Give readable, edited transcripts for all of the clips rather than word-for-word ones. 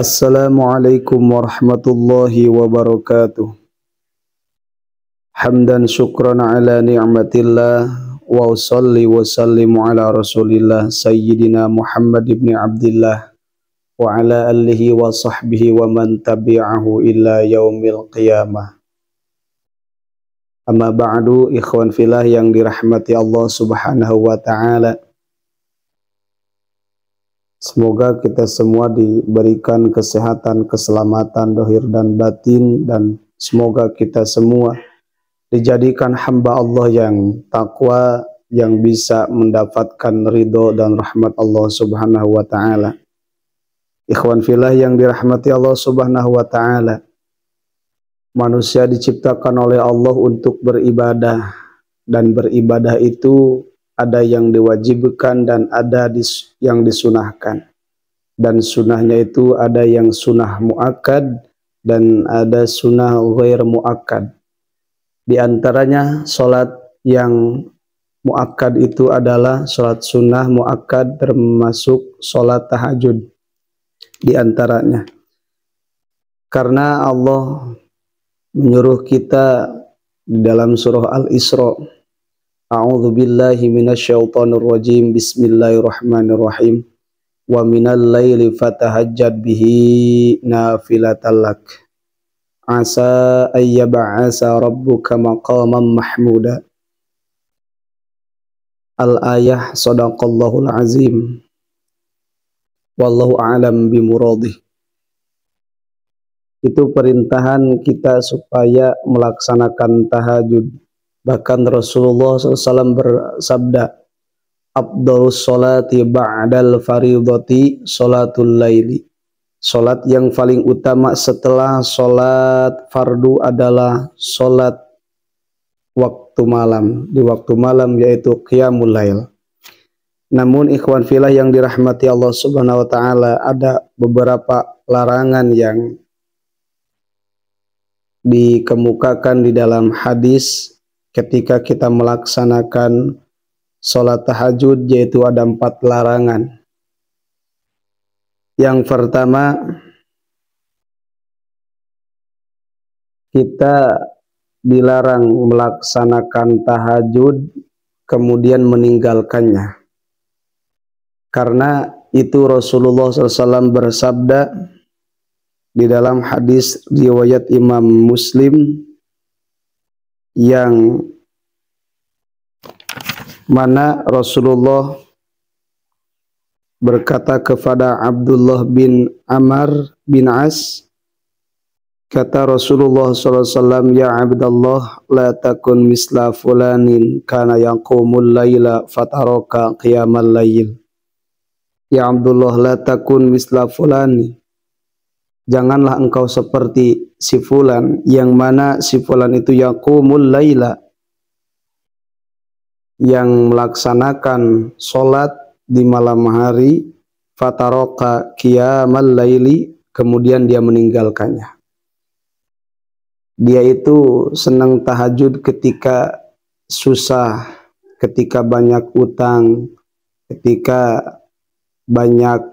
Assalamualaikum warahmatullahi wabarakatuh. Hamdan syukran ala ni'matillah wa usalli wa sallimu ala rasulillah sayyidina Muhammad ibn Abdillah wa ala alihi wa sahbihi wa man tabi'ahu illa yaumil qiyamah. Amma ba'du, ikhwan filah yang dirahmati Allah subhanahu wa ta'ala. Semoga kita semua diberikan kesehatan, keselamatan dohir dan batin, dan semoga kita semua dijadikan hamba Allah yang takwa, yang bisa mendapatkan ridho dan rahmat Allah subhanahu wa ta'ala. Ikhwan filah yang dirahmati Allah subhanahu wa ta'ala, manusia diciptakan oleh Allah untuk beribadah, dan beribadah itu ada yang diwajibkan dan ada yang disunahkan. Dan sunahnya itu ada yang sunah muakkad dan ada sunah ghair muakkad. Di antaranya salat yang muakkad itu adalah salat sunnah muakkad, termasuk salat tahajud di antaranya. Karena Allah menyuruh kita di dalam surah Al-Isra, A'udzu billahi minasyaitonir rajim. Bismillahirrahmanirrahim. Wa minal laili fatahajjad bihi nafilatan lak. Asa ayyab'asa rabbuka maqaman mahmuda. Al-ayah. Shadaqallahul azim. Wallahu a'lam bimuradih. Itu perintahan kita supaya melaksanakan tahajud. Bahkan Rasulullah SAW bersabda, Afdhalus sholati ba'dal faridati sholatul laili. Sholat yang paling utama setelah sholat fardu adalah sholat waktu malam. Di waktu malam yaitu qiyamul lail. Namun ikhwan filah yang dirahmati Allah subhanahu wa ta'ala, ada beberapa larangan yang dikemukakan di dalam hadis ketika kita melaksanakan sholat tahajud, yaitu ada 4 larangan. Yang pertama, kita dilarang melaksanakan tahajud kemudian meninggalkannya. Karena itu Rasulullah SAW bersabda di dalam hadis riwayat Imam Muslim, yang mana Rasulullah berkata kepada Abdullah bin Amr bin As, kata Rasulullah SAW, ya Abdullah, la takun misla fulanin kana yaqumul layla fataraka qiyamal layl. Ya Abdullah, la takun misla fulani, janganlah engkau seperti si fulan, yang mana si fulan itu yaqumul laila, yang melaksanakan sholat di malam hari, fataraka qiyamal laili, kemudian dia meninggalkannya. Dia itu senang tahajud ketika susah, ketika banyak utang, ketika banyak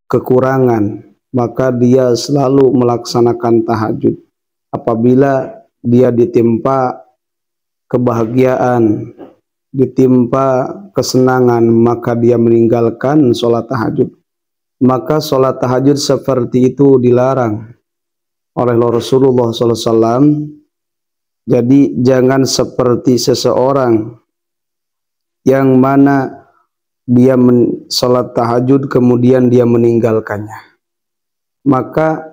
kekurangan, maka dia selalu melaksanakan tahajud. Apabila dia ditimpa kebahagiaan, ditimpa kesenangan, maka dia meninggalkan sholat tahajud. Maka sholat tahajud seperti itu dilarang oleh Rasulullah SAW. Jadi jangan seperti seseorang yang mana dia sholat tahajud kemudian dia meninggalkannya. Maka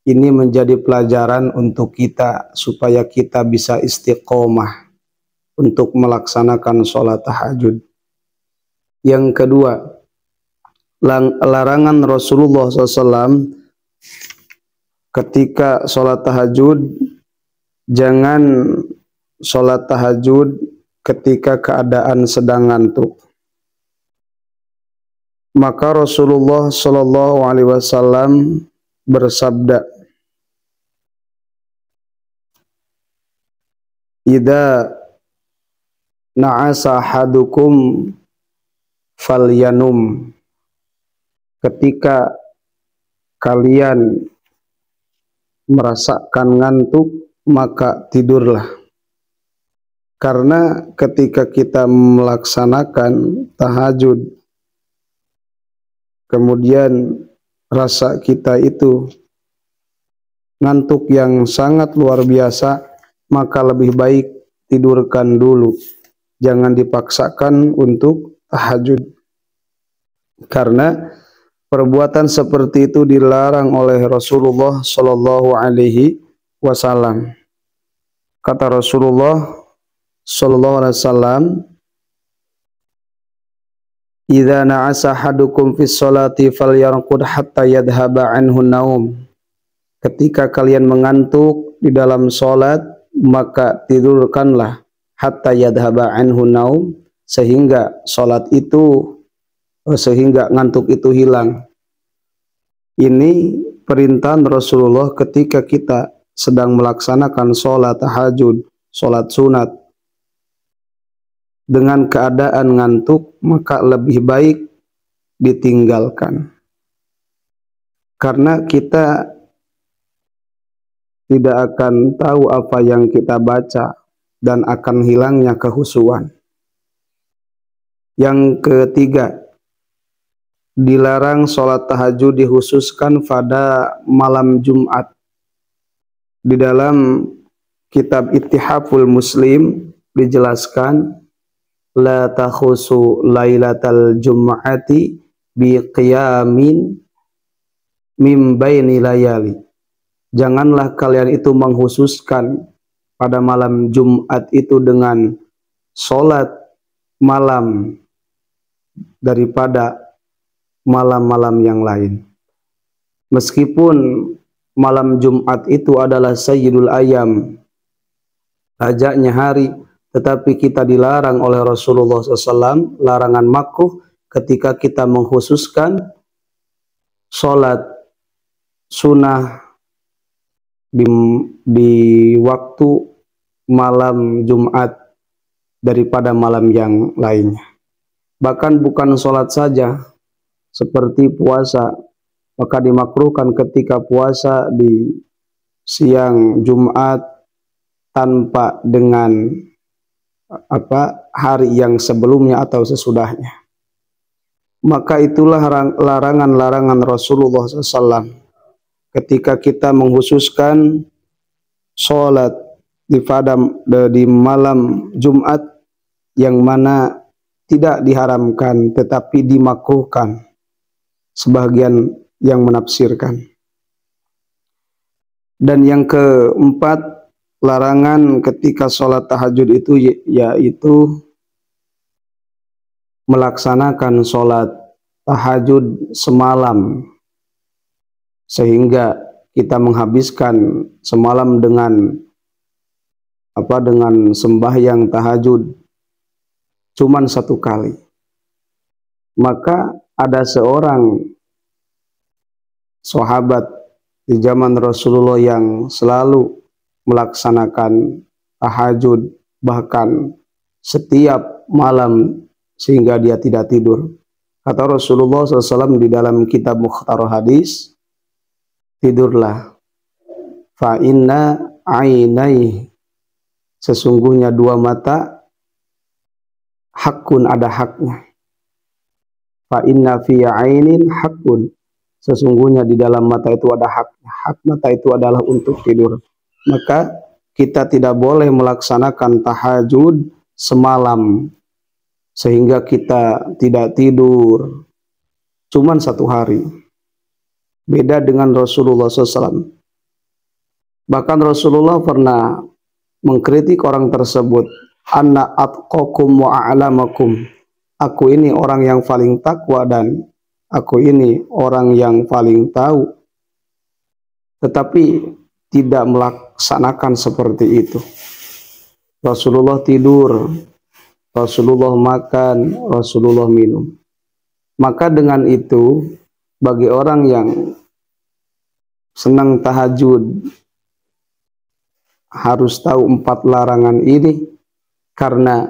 ini menjadi pelajaran untuk kita supaya kita bisa istiqomah untuk melaksanakan sholat tahajud. Yang kedua, larangan Rasulullah SAW ketika sholat tahajud, jangan sholat tahajud ketika keadaan sedang ngantuk. Maka Rasulullah SAW bersabda, idza na'asa ahadukum falyanum. Ketika kalian merasakan ngantuk, maka tidurlah. Karena ketika kita melaksanakan tahajud, kemudian rasa kita itu ngantuk yang sangat luar biasa, maka lebih baik tidurkan dulu. Jangan dipaksakan untuk tahajud. Karena perbuatan seperti itu dilarang oleh Rasulullah Shallallahu Alaihi Wasallam. Kata Rasulullah Shallallahu Alaihi Wasallam, "Idza na'asa hadukum fis sholati falyarqud hatta yadhhaba anhu naum." Ketika kalian mengantuk di dalam sholat, maka tidurkanlah hatta yadhhaba anhu naum, sehingga ngantuk itu hilang. Ini perintah Rasulullah ketika kita sedang melaksanakan sholat tahajud, sholat sunat dengan keadaan ngantuk, maka lebih baik ditinggalkan. Karena kita tidak akan tahu apa yang kita baca dan akan hilangnya kekhusyuan. Yang ketiga, dilarang sholat tahajud dikhususkan pada malam Jumat. Di dalam kitab Ittihaful Muslim dijelaskan, la takhusu lailatal jum'ati biqiyamin mim baini layali. Janganlah kalian itu menghususkan pada malam Jumat itu dengan sholat malam daripada malam-malam yang lain. Meskipun malam Jumat itu adalah sayyidul ayam, rajaknya hari, tetapi kita dilarang oleh Rasulullah SAW, larangan makruh ketika kita menghususkan sholat sunnah di waktu malam Jumat daripada malam yang lainnya. Bahkan bukan sholat saja, seperti puasa, maka dimakruhkan ketika puasa di siang Jumat tanpa dengan hari yang sebelumnya atau sesudahnya. Maka itulah larangan-larangan Rasulullah SAW. Ketika kita menghususkan sholat di malam Jumat, yang mana tidak diharamkan tetapi dimakruhkan, sebagian yang menafsirkan. Dan yang keempat, larangan ketika sholat tahajud itu yaitu melaksanakan sholat tahajud semalam, sehingga kita menghabiskan semalam dengan sembahyang tahajud cuman satu kali. Maka ada seorang sahabat di zaman Rasulullah yang selalu melaksanakan tahajud bahkan setiap malam sehingga dia tidak tidur. Kata Rasulullah SAW di dalam kitab Mukhtarah Hadis, tidurlah, fa inna ainai, sesungguhnya dua mata, hakun, ada haknya. Fa inna fi ainin hakun, sesungguhnya di dalam mata itu ada haknya. Hak mata itu adalah untuk tidur. Maka kita tidak boleh melaksanakan tahajud semalam sehingga kita tidak tidur cuman satu hari. Beda dengan Rasulullah SAW. Bahkan Rasulullah pernah mengkritik orang tersebut, anna atqakum wa a'lamakum, aku ini orang yang paling takwa dan aku ini orang yang paling tahu, tetapi tidak melaksanakan seperti itu. Rasulullah tidur, Rasulullah makan, Rasulullah minum. Maka dengan itu, bagi orang yang senang tahajud harus tahu 4 larangan ini, karena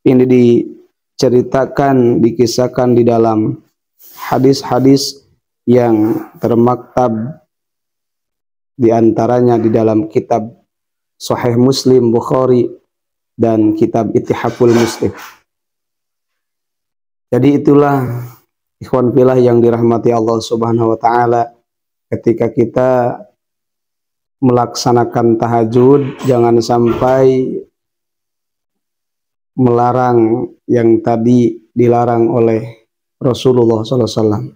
ini diceritakan, dikisahkan di dalam hadis-hadis yang termaktab di antaranya di dalam kitab Sahih Muslim, Bukhari, dan kitab Ittihaful Muslim. Jadi itulah ikhwan fillah yang dirahmati Allah Subhanahu wa taala, ketika kita melaksanakan tahajud jangan sampai melarang yang tadi dilarang oleh Rasulullah SAW.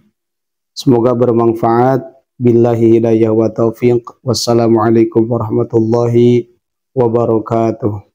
Semoga bermanfaat. Billahi hidayah wa taufiq. Wassalamualaikum warahmatullahi wabarakatuh.